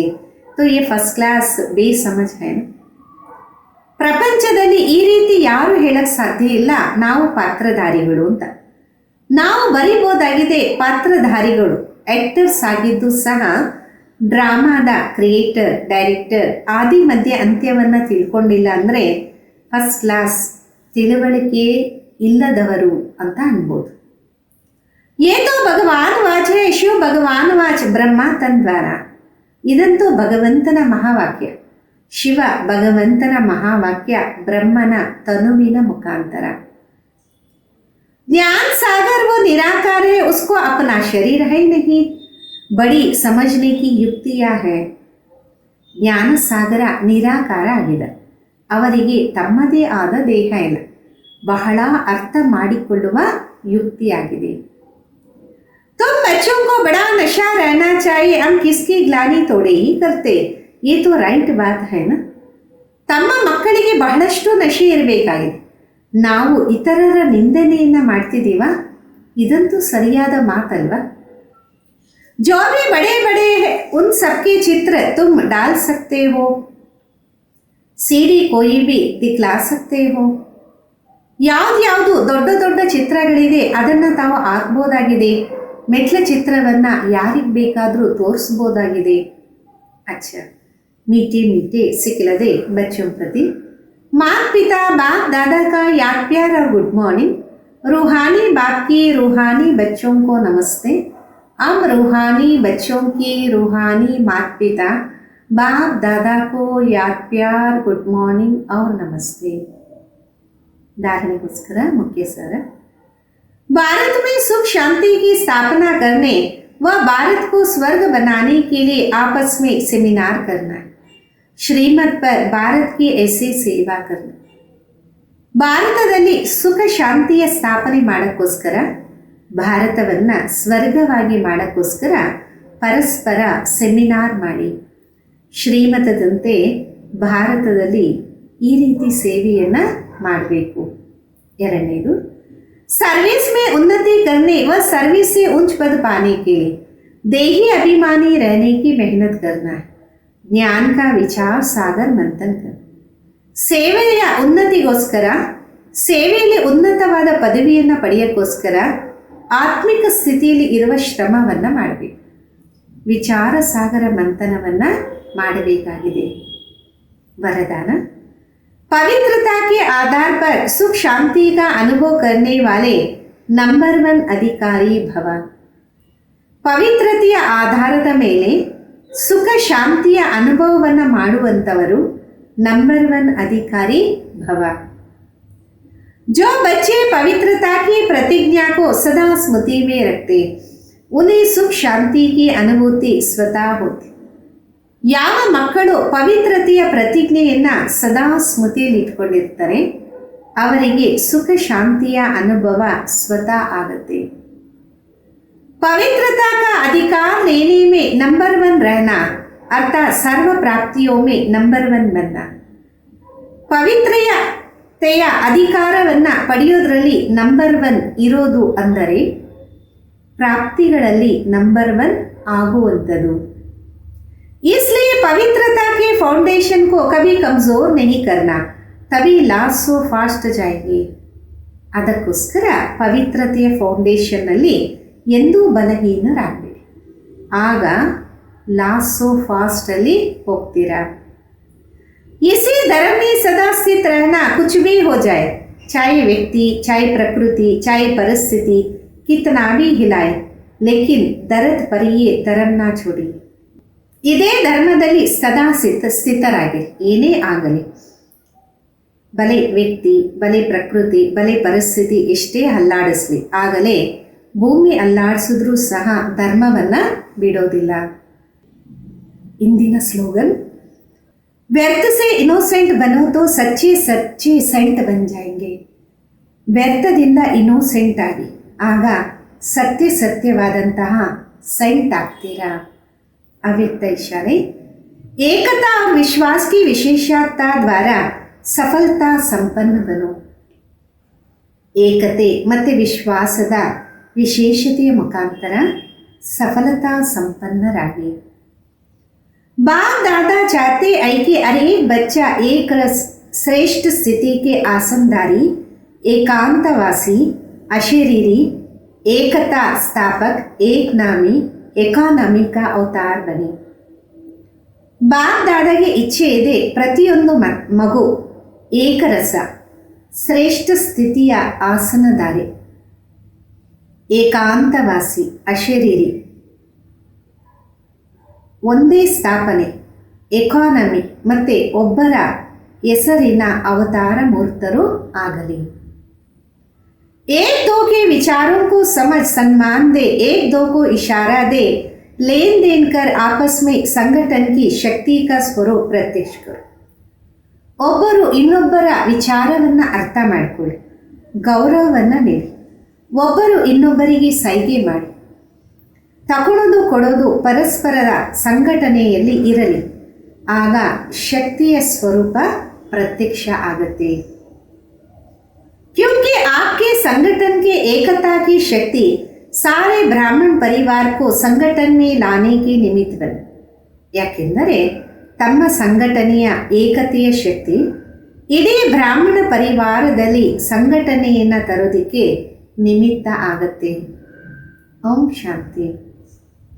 तो ये फर्स्ट क्लास ಬೇಸಮझ है. ಪ್ರಪಂಚದಲ್ಲಿ ಈ ರೀತಿ ಯಾರು ಹೇಳಕ್ಕೆ ಸಾಧ್ಯ ಇಲ್ಲ ನಾವು ಪಾತ್ರಧಾರಿಗಳು ಅಂತ. ನಾವು ಬರಿಬೋದಾಗಿದೆ ಪಾತ್ರಧಾರಿಗಳು, ಆಕ್ಟರ್ಸ್ ಆಗಿದ್ದು ಸಹ ಡ್ರಾಮಾದ ಕ್ರಿಯೇಟರ್ ಡೈರೆಕ್ಟರ್ ಆದಿ ಮಧ್ಯ ಅಂತ್ಯವನ್ನು ತಿಳ್ಕೊಂಡಿಲ್ಲ ಅಂದರೆ ಫಸ್ಟ್ ಕ್ಲಾಸ್ ತಿಳುವಳಿಕೆ ಇಲ್ಲದವರು ಅಂತ ಅನ್ಬೋದು. ಏತೋ ಭಗವಾನ್ ವಾಚ ಶಿವ ಭಗವಾನ್ ವಾಚ ಬ್ರಹ್ಮ ತನ್ವಾರ. ಇದಂತೂ ಭಗವಂತನ ಮಹಾವಾಕ್ಯ. ಶಿವ ಭಗವಂತನ ಮಹಾವಾಕ್ಯ ಬ್ರಹ್ಮನ ತನುವಿನ ಮುಖಾಂತರ. ज्ञान सागर वो निराकार है, उसको अपना शरीर है ही नहीं. बड़ी समझने की युक्तियाँ है. ಜ್ಞಾನ ಸಾಗರ ನಿರಾಕಾರ ಆಗಿದೆ, ಅವರಿಗೆ ತಮ್ಮದೇ ಆದ ದೇಹ ಇಲ್ಲ. ಬಹಳ ಅರ್ಥ ಮಾಡಿಕೊಳ್ಳುವ ಯುಕ್ತಿಯಾಗಿದೆ. तुम बच्चों को बड़ा नशा रहना चाहिए, हम किसकी ग्लानी थोड़े ही करते. ये तो राइट बात है ना. ತಮ್ಮ ಮಕ್ಕಳಿಗೆ ಬಹಳಷ್ಟು ನಶೆ ಇರಬೇಕಾಗಿದೆ, ನಾವು ಇತರರ ನಿಂದನೆಯನ್ನ ಮಾಡ್ತಿದ್ದೀವ? ಇದಂತೂ ಸರಿಯಾದ ಮಾತಲ್ವಾ? जो भी बड़े बड़े हैं उन सबके चित्र तुम डाल सकते हो, सीडी कोई भी दिखला सकते हो. ಯಾವ್ದು ದೊಡ್ಡ ದೊಡ್ಡ ಚಿತ್ರಗಳಿದೆ ಅದನ್ನು ತಾವು ಹಾಕ್ಬೋದಾಗಿದೆ. ಮೆಟ್ಲ ಚಿತ್ರವನ್ನ ಯಾರಿಗೆ ಬೇಕಾದರೂ ತೋರಿಸ್ಬೋದಾಗಿದೆ. अच्छा, मीठे मीठे सिखिलदे बच्चों प्रति माता पिता बाप दादा का याद प्यार और गुड मॉर्निंग. रूहानी बाप की रूहानी बच्चों को नमस्ते. हम रूहानी बच्चों की रूहानी माता पिता बाप दादा को याद प्यार गुड मॉर्निंग और नमस्ते. धारणेಗೋಸ್ಕರ मुख्य सार. भारत में सुख शांति की स्थापना करने व भारत को स्वर्ग बनाने के लिए आपस में सेमिनार करना है. श्रीमत पर भारत की ऐसे सेवा करना. ಭಾರತದಲ್ಲಿ ಸುಖ ಶಾಂತಿಯ ಸ್ಥಾಪನೆ ಮಾಡೋಕ್ಕೋಸ್ಕರ, ಭಾರತವನ್ನು ಸ್ವರ್ಗವಾಗಿ ಮಾಡೋಕ್ಕೋಸ್ಕರ ಪರಸ್ಪರ ಸೆಮಿನಾರ್ ಮಾಡಿ ಶ್ರೀಮತದಂತೆ ಭಾರತದಲ್ಲಿ ಈ ರೀತಿ ಸೇವೆಯನ್ನು ಮಾಡಬೇಕು. ಎರಡನೇದು, सर्विस में उन्नति करने व सर्विस से उच्च पद पाने के लिए देही अभिमानी रहने की मेहनत करना है. ज्ञान का विचार सागर मंथन कर. ಸೇವೆಯ ಉನ್ನತಿಗೋಸ್ಕರ, ಸೇವೆಯಲ್ಲಿ ಉನ್ನತವಾದ ಪದವಿಯನ್ನು ಪಡೆಯೋಕ್ಕೋಸ್ಕರ ಆತ್ಮಿಕ ಸ್ಥಿತಿಯಲ್ಲಿ ಇರುವ ಶ್ರಮವನ್ನು ಮಾಡಬೇಕು. ವಿಚಾರ ಸಾಗರ ಮಂಥನವನ್ನು ಮಾಡಬೇಕಾಗಿದೆ. वरदान, पवित्रता के आधार पर सुख शांति का अनुभव करने वाले नंबर 1 अधिकारी भव. ಪವಿತ್ರತೆಯ ಆಧಾರದ ಮೇಲೆ ಸುಖ ಶಾಂತಿಯ ಅನುಭವವನ್ನು ಮಾಡುವಂಥವರು नंबर 1 अधिकारी भव. जो बच्चे पवित्रता की प्रतिज्ञा को सदा स्मृति में रखते उन्हें सुख शांति की अनुभूति स्वतः होती. ಯಾವ ಮಕ್ಕಳು ಪವಿತ್ರತೆಯ ಪ್ರತಿಜ್ಞೆಯನ್ನು ಸದಾ ಸ್ಮೃತಿಯಲ್ಲಿ ಇಟ್ಕೊಂಡಿರ್ತಾರೆ ಅವರಿಗೆ ಸುಖ ಶಾಂತಿಯ ಅನುಭವ ಸ್ವತಃ ಆಗುತ್ತೆ. पवित्रता का अधिकार लेने में नंबर 1 रहना अर्थात सर्व प्राप्तियों में नंबर 1 बनना. ಪವಿತ್ರತೆಯ ಅಧಿಕಾರವನ್ನು ಪಡೆಯೋದ್ರಲ್ಲಿ ನಂಬರ್ 1 ಇರೋದು ಅಂದರೆ ಪ್ರಾಪ್ತಿಗಳಲ್ಲಿ ನಂಬರ್ 1 ಆಗುವಂಥದ್ದು. इसलिए पवित्रता के फाउंडेशन को कभी कमजोर नहीं करना, तभी लास्ट सो फास्ट जाएगी. ಅದಕ್ಕೋಸ್ಕರ ಪವಿತ್ರತೆಯ ಫೌಂಡೇಶನ್ನಲ್ಲಿ ಎಂದೂ ಬಲಹೀನರಾಗಬೇಡಿ, ಆಗ ಲಾಸ್ಟ್ ಸೋ ಫಾಸ್ಟಲ್ಲಿ ಹೋಗ್ತೀರಾ. इसी धर्म में सदा स्थित रहना, कुछ भी हो जाए, चाहे व्यक्ति, चाहे प्रकृति, चाहे परिस्थिति कितना भी हिलाए, लेकिन दर्द पर ये धर्म ना छोड़ी. ಇದೇ ಧರ್ಮದಲ್ಲಿ ಸದಾ ಸ್ಥಿತರಾಗಿ ಏನೇ ಆಗಲಿ, ಬಲೆ ವ್ಯಕ್ತಿ, ಬಲೆ ಪ್ರಕೃತಿ, ಬಲೆ ಪರಿಸ್ಥಿತಿ ಎಷ್ಟೇ ಅಲ್ಲಾಡಿಸ್ಲಿ, ಆಗಲೇ ಭೂಮಿ ಅಲ್ಲಾಡಿಸಿದ್ರೂ ಸಹ ಧರ್ಮವನ್ನು ಬಿಡೋದಿಲ್ಲ. ಇಂದಿನ ಸ್ಲೋಗನ್, व्यर्थ से इनोसेंट बनो तो सच्चे सच्चे सेंट बन जाएंगे. ವ್ಯರ್ಥದಿಂದ ಇನೋಸೆಂಟ್ ಆಗಿ ಆಗ ಸತ್ಯವಾದಂತಹ ಸೈಂಟ್ ಆಗ್ತೀರಾ. अव्यक्त इशारे, एकता और विश्वास की विशेषता द्वारा सफलता संपन्न बनो. ಏಕತೆ ಮತ್ತು ವಿಶ್ವಾಸದ ವಿಶೇಷತೆಯ ಮುಖಾಂತರ ಸಫಲತಾ ಸಂಪನ್ನರಾಗಿ. बाप दादा चाहते हैं कि हर एक बच्चा एक श्रेष्ठ स्थिति के आसनदारी, एकांतवासी, अशरीरी, एकता स्थापक, एक नामी, ಎಕಾನಮಿ का अवतार बने. ಬಾಪ್ ದಾದಾಗೆ ಇಚ್ಛೆ ಇದೆ ಪ್ರತಿಯೊಂದು ಮಗು ಏಕರಸ ಶ್ರೇಷ್ಠ ಸ್ಥಿತಿಯ ಆಸನದಾರಿ, ಏಕಾಂತವಾಸಿ, ಅಶರೀರಿ ಒಂದೇ ಸ್ಥಾಪನೆ, ಎಕಾನಮಿ ಮತ್ತು ಒಬ್ಬರ ಹೆಸರಿನ ಅವತಾರ ಮೂರ್ತರು ಆಗಲಿ. एक दो के विचारों को समझ सम्मान दे, एक दो को इशारा दे, लेन देन कर आपस में संगठन की शक्ति का स्वरूप प्रत्यक्ष करो. ಒಬ್ಬರು ಇನ್ನೊಬ್ಬರ ವಿಚಾರವನ್ನು ಅರ್ಥ ಮಾಡಿಕೊಳ್ಳಿ, ಗೌರವವನ್ನು ನೀಡಿ, ಒಬ್ಬರು ಇನ್ನೊಬ್ಬರಿಗೆ ಸೈಗೆ ಮಾಡಿ, ತಗೊಳ್ಳೋದು ಕೊಡೋದು ಪರಸ್ಪರರ ಸಂಘಟನೆಯಲ್ಲಿ ಇರಲಿ. ಆಗ ಶಕ್ತಿಯ ಸ್ವರೂಪ ಪ್ರತ್ಯಕ್ಷ ಆಗುತ್ತೆ. क्योंकि आपके संगठन के एकता की शक्ति सारे ब्राह्मण परिवार को संगठन में लाने की निमित्त बने. ಯಾಕೆಂದರೆ ತಮ್ಮ ಸಂಘಟನೆಯ ಏಕತೆಯ ಶಕ್ತಿ ಇಡೀ ಬ್ರಾಹ್ಮಣ ಪರಿವಾರದಲ್ಲಿ ಸಂಘಟನೆಯನ್ನು ತರೋದಕ್ಕೆ ನಿಮಿತ್ತ ಆಗತ್ತೆ. ಓಂ ಶಾಂತಿ.